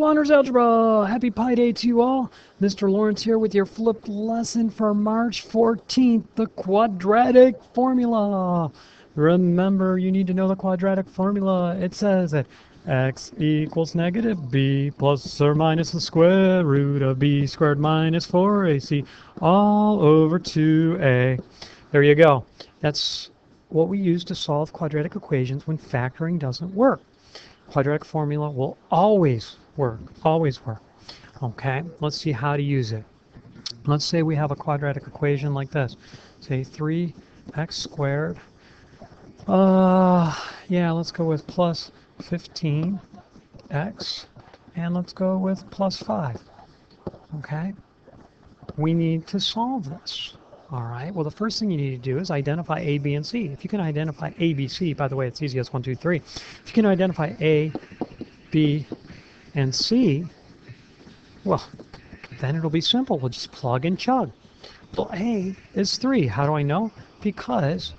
Honors Algebra! Happy Pi Day to you all. Mr. Lawrence here with your flipped lesson for March 14th, the quadratic formula. Remember, you need to know the quadratic formula. It says that x equals negative b plus or minus the square root of b squared minus 4ac all over 2a. There you go. That's what we use to solve quadratic equations when factoring doesn't work. Quadratic formula will always work, always work. Okay, let's see how to use it. Let's say we have a quadratic equation like this. Say 3x squared. Yeah, let's go with plus 15x, and let's go with plus 5. Okay, we need to solve this. All right, well, the first thing you need to do is identify A, B, and C. If you can identify A, B, C, by the way, it's easy as 1, 2, 3. If you can identify A, B, and C, well, then it'll be simple. We'll just plug and chug. Well, A is 3. How do I know? Because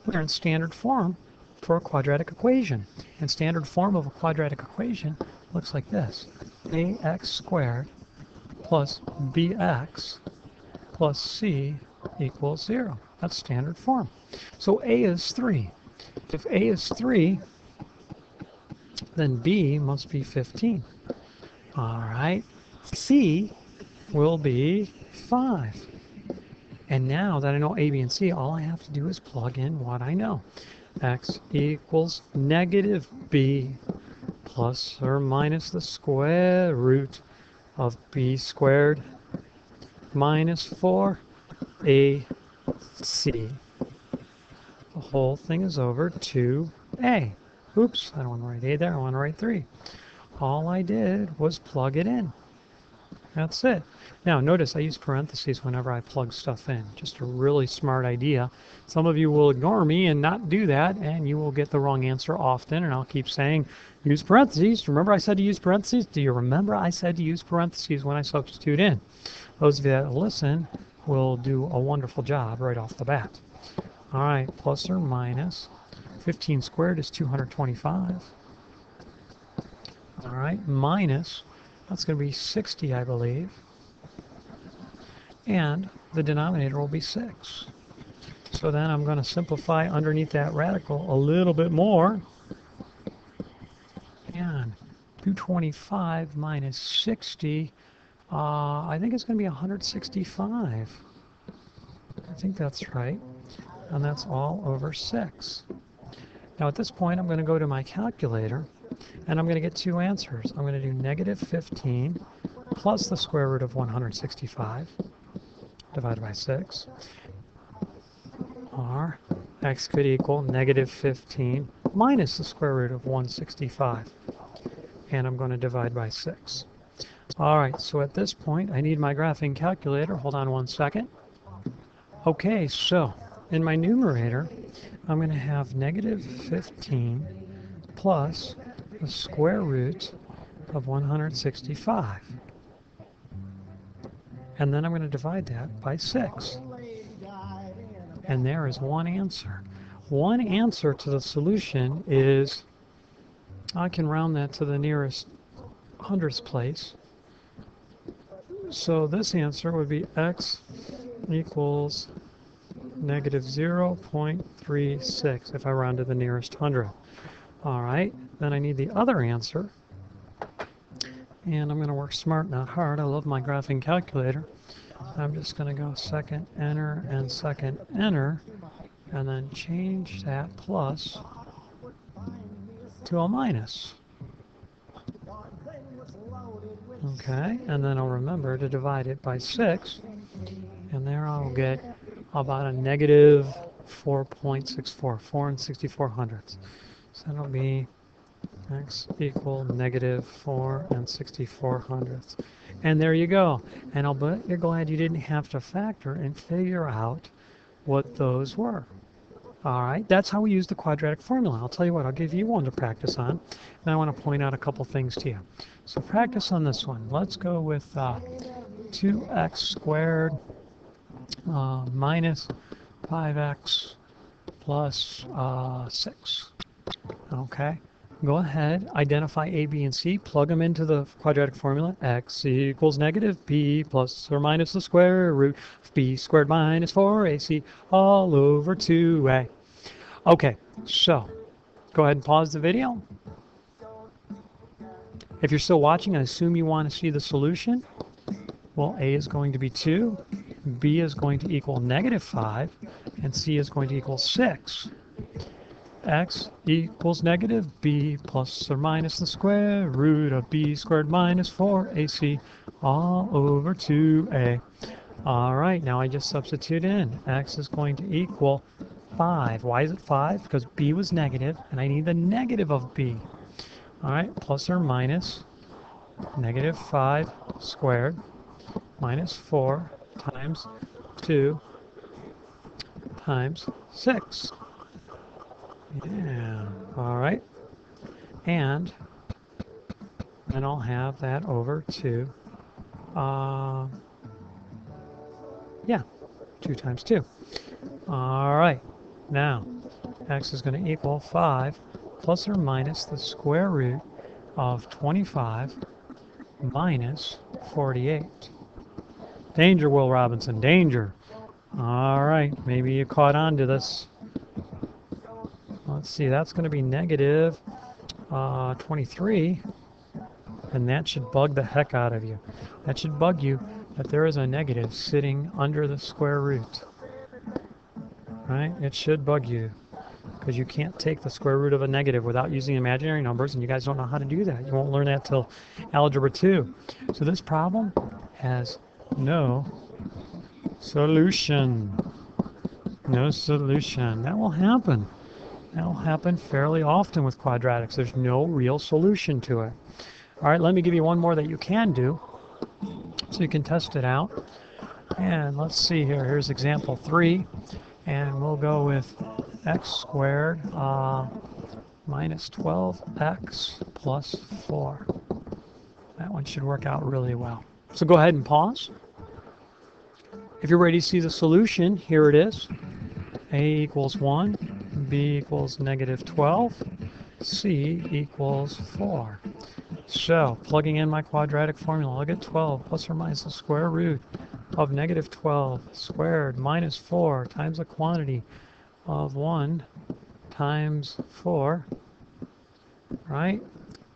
we're in standard form for a quadratic equation. And standard form of a quadratic equation looks like this. AX squared plus BX plus C equals 0. That's standard form. So A is 3. If A is 3, then B must be 15. All right. C will be 5. And now that I know A, B, and C, all I have to do is plug in what I know. X equals negative B plus or minus the square root of B squared minus 4AC. The whole thing is over 2A. Oops, I don't want to write A there, I want to write 3. All I did was plug it in. That's it. Now notice I use parentheses whenever I plug stuff in. Just a really smart idea. Some of you will ignore me and not do that, and you will get the wrong answer often, and I'll keep saying use parentheses. Remember I said to use parentheses? Do you remember I said to use parentheses when I substitute in? Those of you that listen will do a wonderful job right off the bat. All right, plus or minus 15 squared is 225. All right, minus, that's going to be 60, I believe. And the denominator will be 6. So then I'm going to simplify underneath that radical a little bit more. And 225 minus 60, I think it's going to be 165. I think that's right. And that's all over 6. Now at this point, I'm going to go to my calculator, and I'm going to get two answers. I'm going to do negative 15 plus the square root of 165 divided by 6. Or x could equal negative 15 minus the square root of 165. And I'm going to divide by 6. All right, so at this point, I need my graphing calculator. Hold on one second. Okay, so in my numerator, I'm going to have negative 15 plus the square root of 165. And then I'm going to divide that by 6. And there is one answer. One answer to the solution is, I can round that to the nearest hundredths place. So this answer would be x equals negative 0.36 if I round to the nearest hundredth. All right, then I need the other answer. And I'm going to work smart, not hard. I love my graphing calculator. I'm just going to go second enter and second enter, and then change that plus to a minus. Okay, and then I'll remember to divide it by 6, and there I'll get about a negative 4.64, 4 6400ths. So that'll be x equal negative 4 6400ths. And there you go. And I'll bet you're glad you didn't have to factor and figure out what those were. All right, that's how we use the quadratic formula. I'll tell you what, I'll give you one to practice on. And I want to point out a couple things to you. So practice on this one. Let's go with 2x squared minus 5x plus 6. Okay, go ahead, identify A, B, and C, plug them into the quadratic formula. X equals negative b plus or minus the square root of b squared minus 4ac all over 2a. Okay, so go ahead and pause the video. If you're still watching, I assume you want to see the solution. Well, A is going to be 2, B is going to equal negative 5, and C is going to equal 6. X equals negative b plus or minus the square root of b squared minus 4ac all over 2a. All right, now I just substitute in. X is going to equal 5. Why is it 5? Because b was negative, and I need the negative of b. All right, plus or minus negative 5 squared minus 4 times 2 times 6. Yeah, all right. And then I'll have that over to, 2 times 2. All right, now x is going to equal 5 plus or minus the square root of 25 minus 48. Danger, Will Robinson, danger. All right, maybe you caught on to this. Let's see, that's going to be negative 23, and that should bug the heck out of you. That should bug you that there is a negative sitting under the square root. Right? It should bug you because you can't take the square root of a negative without using imaginary numbers, and you guys don't know how to do that. You won't learn that till Algebra 2. So this problem has no solution. No solution. That will happen. That will happen fairly often with quadratics. There's no real solution to it. All right, let me give you one more that you can do so you can test it out. And let's see here. Here's example 3. And we'll go with x squared minus 12x plus 4. That one should work out really well. So go ahead and pause. If you're ready to see the solution, here it is. A equals 1, B equals negative 12, C equals 4. So, plugging in my quadratic formula, I'll get 12 plus or minus the square root of negative 12 squared minus 4 times the quantity of 1 times 4, right?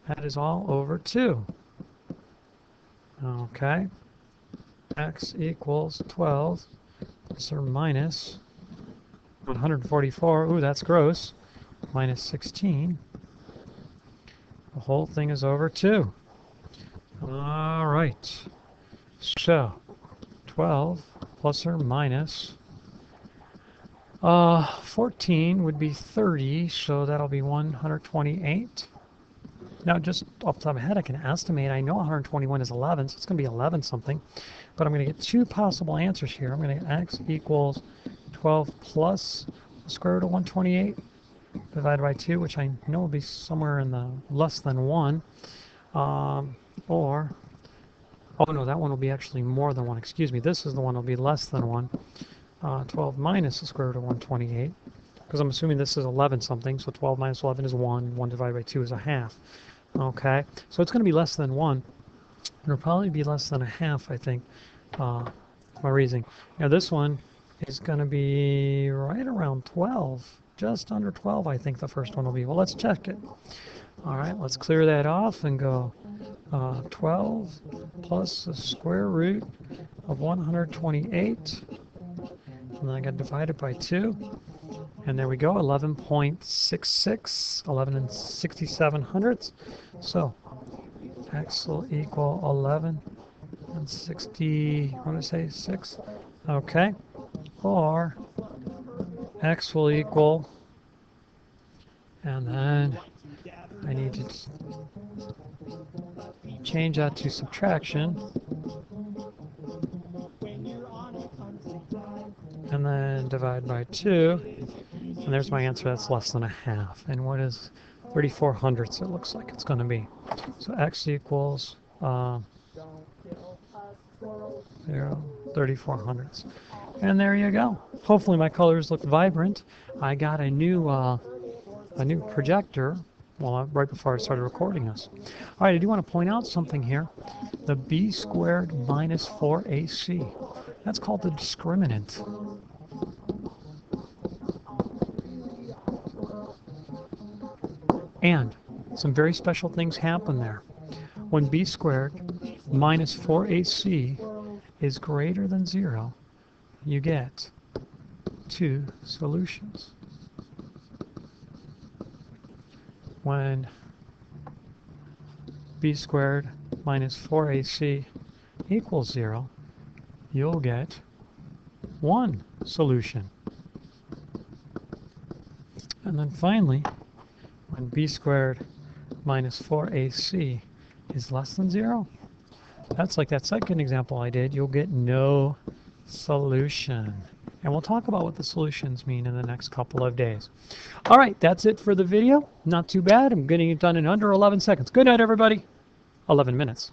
That is all over 2. Okay. X equals 12 plus or minus 144, ooh, that's gross, minus 16. The whole thing is over 2. All right. So, 12 plus or minus 14 would be 30, so that'll be 128. Now, just off the top of my head, I can estimate. I know 121 is 11, so it's going to be 11 something. But I'm going to get 2 possible answers here. I'm going to get x equals 12 plus the square root of 128 divided by 2, which I know will be somewhere in the less than 1. Or, oh no, that one will be actually more than 1. Excuse me, this is the one that will be less than 1. 12 minus the square root of 128, because I'm assuming this is 11 something, so 12 minus 11 is 1. 1 divided by 2 is a half. Okay, so it's going to be less than 1. It'll probably be less than a half, I think, my reasoning. Now this one is going to be right around 12, just under 12, I think the first one will be. Well, let's check it. All right, let's clear that off and go 12 plus the square root of 128, and then I got divided by 2, and there we go, 11.66, 11 67 hundredths. So x will equal 11 and 60, what did I say, 6? Okay, or x will equal, and then I need to change that to subtraction, and then divide by 2, and there's my answer. That's less than a half. And what is 34 hundredths? It looks like it's going to be. So x equals 34 hundredths. And there you go. Hopefully my colors look vibrant. I got a new projector. well, right before I started recording this. All right, I do want to point out something here. The b squared minus 4ac. That's called the discriminant. And some very special things happen there. When b squared minus 4ac is greater than 0, you get 2 solutions. When b squared minus 4ac equals 0, you'll get 1 solution. And then finally, when b squared minus 4ac is less than 0, that's like that second example I did, you'll get no solution. And we'll talk about what the solutions mean in the next couple of days. All right, that's it for the video. Not too bad. I'm getting it done in under 11 seconds. Good night, everybody. 11 minutes.